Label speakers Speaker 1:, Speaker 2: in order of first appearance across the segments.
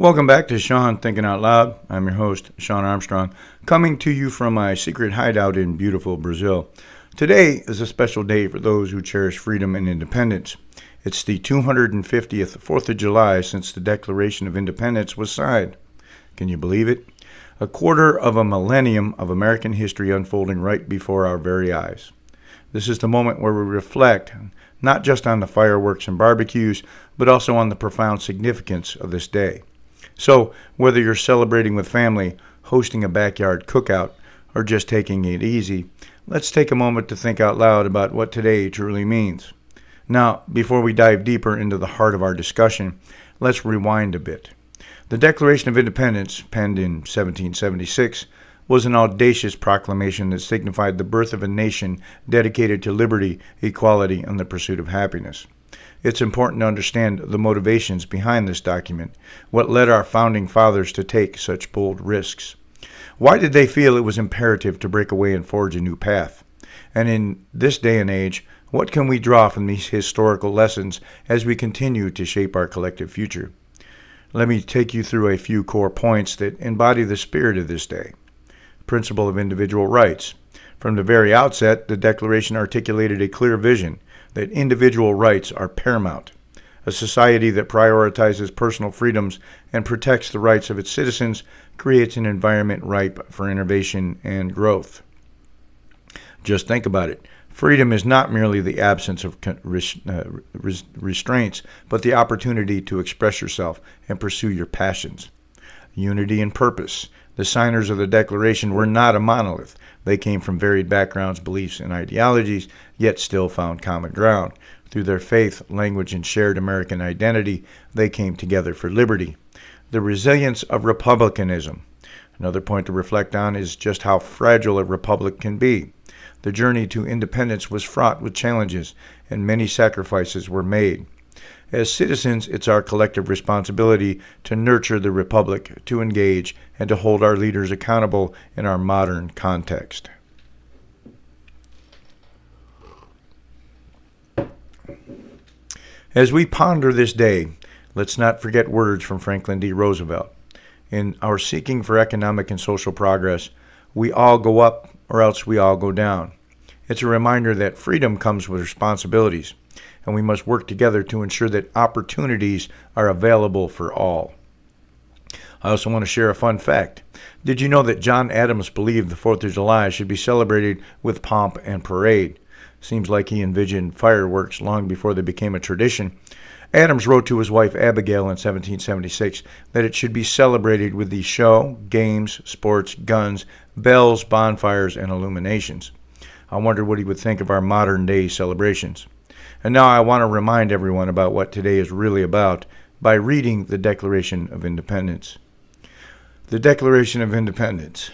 Speaker 1: Welcome back to Shawn Thinking Out Loud. I'm your host, Shawn Armstrong, coming to you from my secret hideout in beautiful Brazil. Today is a special day for those who cherish freedom and independence. It's the 250th 4th of July since the Declaration of Independence was signed. Can you believe it? A quarter of a millennium of American history unfolding right before our very eyes. This is the moment where we reflect not just on the fireworks and barbecues, but also on the profound significance of this day. So, whether you're celebrating with family, hosting a backyard cookout, or just taking it easy, let's take a moment to think out loud about what today truly means. Now, before we dive deeper into the heart of our discussion, let's rewind a bit. The Declaration of Independence, penned in 1776, was an audacious proclamation that signified the birth of a nation dedicated to liberty, equality, and the pursuit of happiness. It's important to understand the motivations behind this document, what led our founding fathers to take such bold risks. Why did they feel it was imperative to break away and forge a new path? And in this day and age, what can we draw from these historical lessons as we continue to shape our collective future? Let me take you through a few core points that embody the spirit of this day. Principle of individual rights. From the very outset, the Declaration articulated a clear vision that individual rights are paramount. A society that prioritizes personal freedoms and protects the rights of its citizens creates an environment ripe for innovation and growth. Just think about it. Freedom is not merely the absence of restraints, but the opportunity to express yourself and pursue your passions. Unity and purpose. The signers of the Declaration were not a monolith. They came from varied backgrounds, beliefs, and ideologies, yet still found common ground. Through their faith, language, and shared American identity, they came together for liberty. The resilience of republicanism. Another point to reflect on is just how fragile a republic can be. The journey to independence was fraught with challenges, and many sacrifices were made. As citizens, it's our collective responsibility to nurture the republic, to engage, and to hold our leaders accountable in our modern context. As we ponder this day, let's not forget words from Franklin D. Roosevelt. In our seeking for economic and social progress, we all go up or else we all go down. It's a reminder that freedom comes with responsibilities, and we must work together to ensure that opportunities are available for all. I also want to share a fun fact. Did you know that John Adams believed the 4th of July should be celebrated with pomp and parade? Seems like he envisioned fireworks long before they became a tradition. Adams wrote to his wife Abigail in 1776 that it should be celebrated with the show, games, sports, guns, bells, bonfires, and illuminations. I wonder what he would think of our modern day celebrations. And now I want to remind everyone about what today is really about by reading the Declaration of Independence. The Declaration of Independence.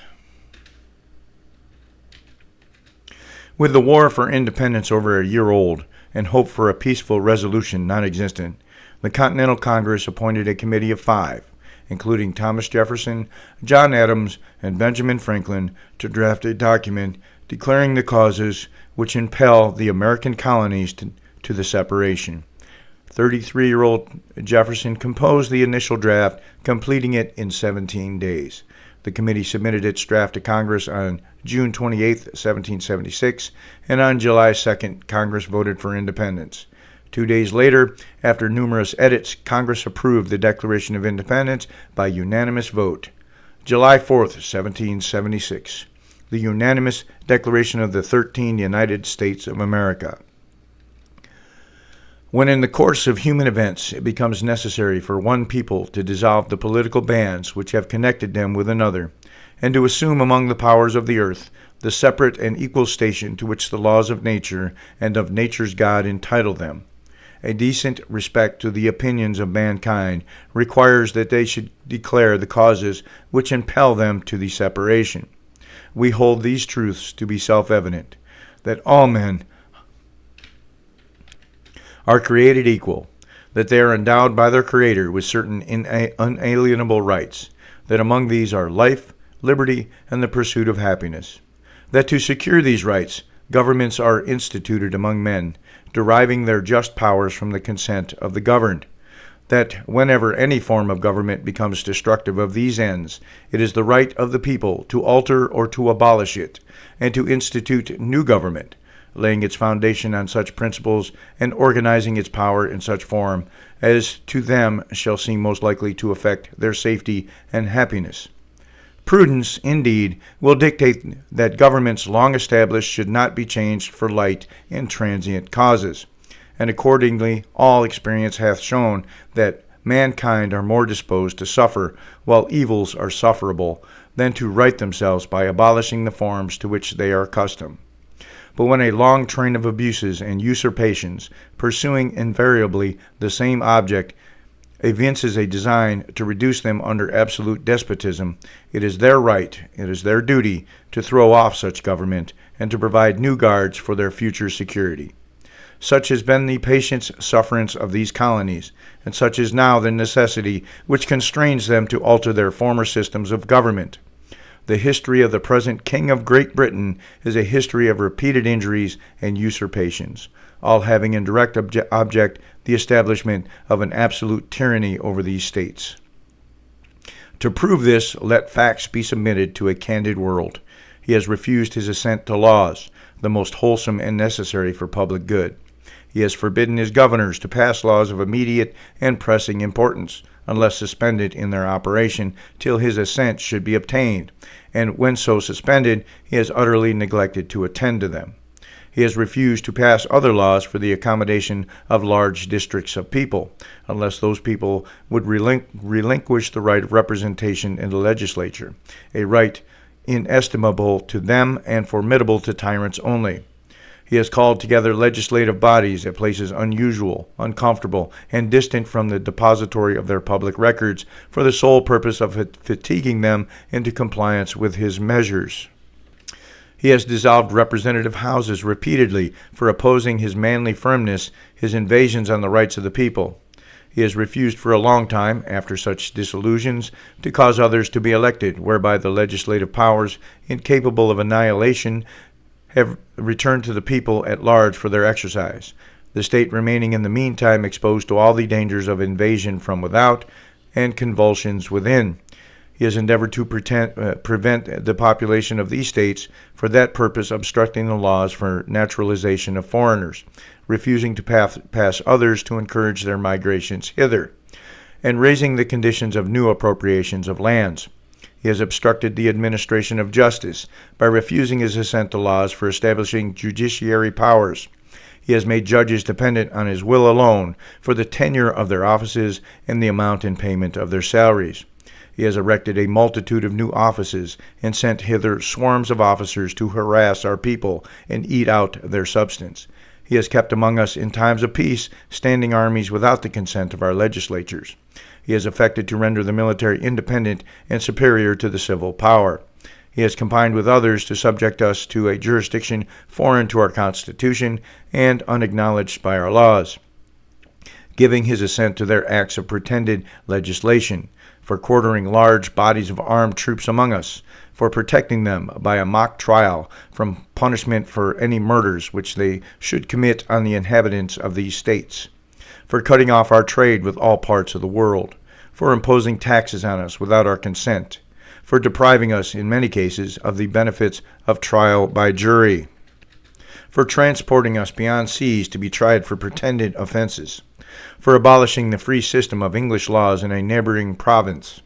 Speaker 1: With the war for independence over a year old and hope for a peaceful resolution non-existent, the Continental Congress appointed a committee of 5, including Thomas Jefferson, John Adams, and Benjamin Franklin, to draft a document declaring the causes which impel the American colonies to the separation. 33-year-old Jefferson composed the initial draft, completing it in 17 days. The committee submitted its draft to Congress on June 28, 1776, and on July 2nd, Congress voted for independence. 2 days later, after numerous edits, Congress approved the Declaration of Independence by unanimous vote. July 4th, 1776. The unanimous Declaration of the 13 United States of America. When in the course of human events it becomes necessary for one people to dissolve the political bands which have connected them with another, and to assume among the powers of the earth the separate and equal station to which the laws of nature and of nature's God entitle them, a decent respect to the opinions of mankind requires that they should declare the causes which impel them to the separation. We hold these truths to be self-evident, that all men are created equal, that they are endowed by their Creator with certain unalienable rights, that among these are life, liberty, and the pursuit of happiness, that to secure these rights, governments are instituted among men, deriving their just powers from the consent of the governed, that whenever any form of government becomes destructive of these ends, it is the right of the people to alter or to abolish it, and to institute new government, laying its foundation on such principles and organizing its power in such form as to them shall seem most likely to affect their safety and happiness. Prudence, indeed, will dictate that governments long established should not be changed for light and transient causes. And accordingly, all experience hath shown that mankind are more disposed to suffer while evils are sufferable than to right themselves by abolishing the forms to which they are accustomed. But when a long train of abuses and usurpations, pursuing invariably the same object, evinces a design to reduce them under absolute despotism, it is their right, it is their duty, to throw off such government and to provide new guards for their future security. Such has been the patient sufferance of these colonies, and such is now the necessity which constrains them to alter their former systems of government. The history of the present King of Great Britain is a history of repeated injuries and usurpations, all having in direct object the establishment of an absolute tyranny over these states. To prove this, let facts be submitted to a candid world. He has refused his assent to laws, the most wholesome and necessary for public good. He has forbidden his governors to pass laws of immediate and pressing importance, unless suspended in their operation till his assent should be obtained, and when so suspended, he has utterly neglected to attend to them. He has refused to pass other laws for the accommodation of large districts of people, unless those people would relinquish the right of representation in the legislature, a right inestimable to them and formidable to tyrants only. He has called together legislative bodies at places unusual, uncomfortable, and distant from the depository of their public records for the sole purpose of fatiguing them into compliance with his measures. He has dissolved representative houses repeatedly for opposing his manly firmness, his invasions on the rights of the people. He has refused for a long time, after such dissolutions, to cause others to be elected, whereby the legislative powers, incapable of annihilation, have returned to the people at large for their exercise, the state remaining in the meantime exposed to all the dangers of invasion from without and convulsions within. He has endeavored to prevent the population of these states, for that purpose obstructing the laws for naturalization of foreigners, refusing to pass others to encourage their migrations hither, and raising the conditions of new appropriations of lands. He has obstructed the administration of justice by refusing his assent to laws for establishing judiciary powers. He has made judges dependent on his will alone for the tenure of their offices and the amount and payment of their salaries. He has erected a multitude of new offices and sent hither swarms of officers to harass our people and eat out their substance. He has kept among us in times of peace standing armies without the consent of our legislatures. He has affected to render the military independent and superior to the civil power. He has combined with others to subject us to a jurisdiction foreign to our Constitution and unacknowledged by our laws, giving his assent to their acts of pretended legislation, for quartering large bodies of armed troops among us, for protecting them by a mock trial from punishment for any murders which they should commit on the inhabitants of these states, for cutting off our trade with all parts of the world, for imposing taxes on us without our consent, for depriving us, in many cases, of the benefits of trial by jury, for transporting us beyond seas to be tried for pretended offenses, for abolishing the free system of English laws in a neighboring province,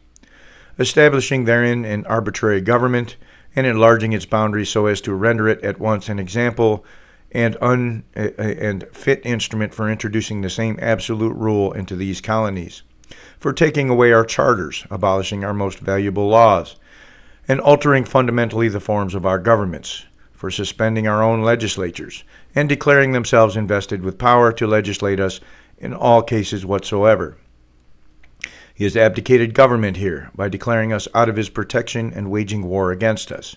Speaker 1: establishing therein an arbitrary government, and enlarging its boundaries so as to render it at once an example and fit instrument for introducing the same absolute rule into these colonies, for taking away our charters, abolishing our most valuable laws, and altering fundamentally the forms of our governments, for suspending our own legislatures, and declaring themselves invested with power to legislate us in all cases whatsoever. He has abdicated government here by declaring us out of his protection and waging war against us.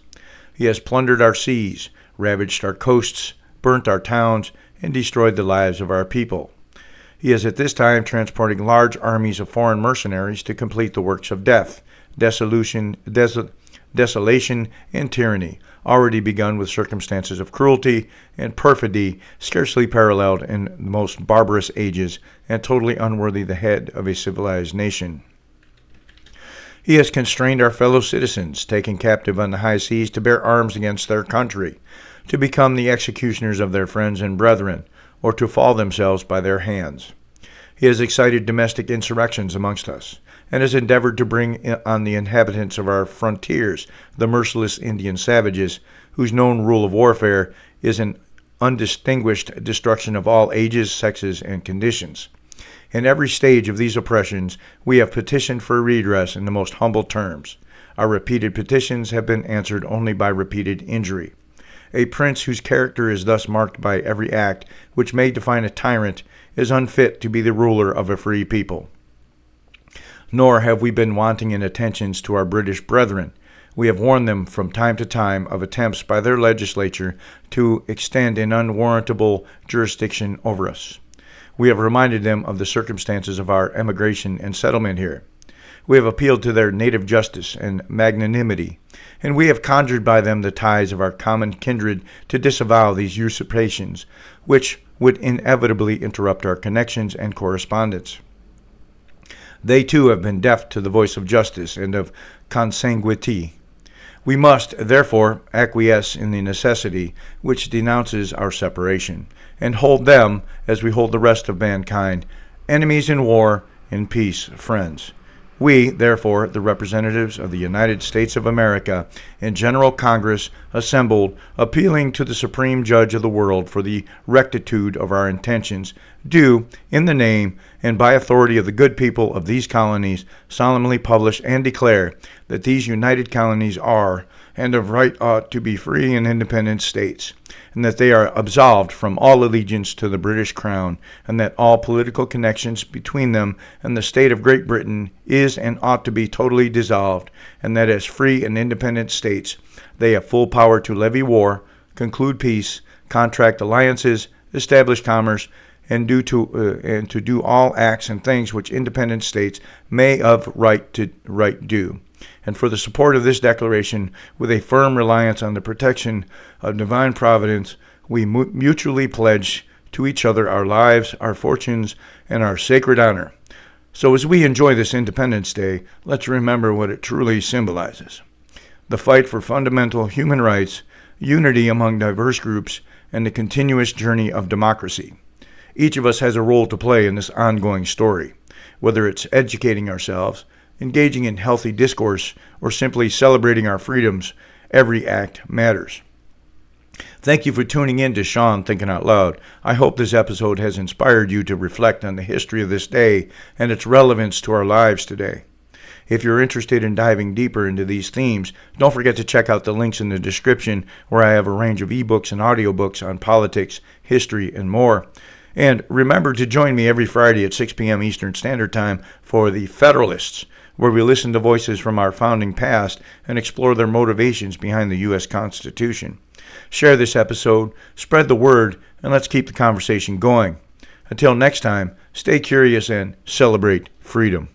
Speaker 1: He has plundered our seas, ravaged our coasts, burnt our towns, and destroyed the lives of our people. He is at this time transporting large armies of foreign mercenaries to complete the works of death, desolation, desolation, and tyranny, already begun with circumstances of cruelty and perfidy scarcely paralleled in the most barbarous ages and totally unworthy the head of a civilized nation. He has constrained our fellow citizens, taken captive on the high seas, to bear arms against their country, to become the executioners of their friends and brethren, or to fall themselves by their hands. He has excited domestic insurrections amongst us, and has endeavored to bring on the inhabitants of our frontiers the merciless Indian savages, whose known rule of warfare is an undistinguished destruction of all ages, sexes, and conditions. In every stage of these oppressions, we have petitioned for redress in the most humble terms. Our repeated petitions have been answered only by repeated injury. A prince whose character is thus marked by every act which may define a tyrant is unfit to be the ruler of a free people. Nor have we been wanting in attentions to our British brethren. We have warned them from time to time of attempts by their legislature to extend an unwarrantable jurisdiction over us. We have reminded them of the circumstances of our emigration and settlement here. We have appealed to their native justice and magnanimity, and we have conjured by them the ties of our common kindred to disavow these usurpations, which would inevitably interrupt our connections and correspondence. They too have been deaf to the voice of justice and of consanguinity. We must, therefore, acquiesce in the necessity which denounces our separation, and hold them, as we hold the rest of mankind, enemies in war, in peace, friends. We, therefore, the representatives of the United States of America in General Congress assembled, appealing to the Supreme Judge of the world for the rectitude of our intentions, do, in the name and by authority of the good people of these colonies, solemnly publish and declare that these united colonies are, and of right ought to be free and independent states, and that they are absolved from all allegiance to the British Crown, and that all political connections between them and the state of Great Britain is and ought to be totally dissolved, and that as free and independent states they have full power to levy war, conclude peace, contract alliances, establish commerce, and to do all acts and things which independent states may of right do. And for the support of this declaration, with a firm reliance on the protection of divine providence, we mutually pledge to each other our lives, our fortunes, and our sacred honor. So as we enjoy this Independence Day, let's remember what it truly symbolizes: the fight for fundamental human rights, unity among diverse groups, and the continuous journey of democracy. Each of us has a role to play in this ongoing story, whether it's educating ourselves, engaging in healthy discourse, or simply celebrating our freedoms. Every act matters. Thank you for tuning in to Shawn Thinking Out Loud. I hope this episode has inspired you to reflect on the history of this day and its relevance to our lives today. If you're interested in diving deeper into these themes, don't forget to check out the links in the description, where I have a range of ebooks and audiobooks on politics, history, and more. And remember to join me every Friday at 6 p.m. Eastern Standard Time for The Federalists, where we listen to voices from our founding past and explore their motivations behind the U.S. Constitution. Share this episode, spread the word, and let's keep the conversation going. Until next time, stay curious and celebrate freedom.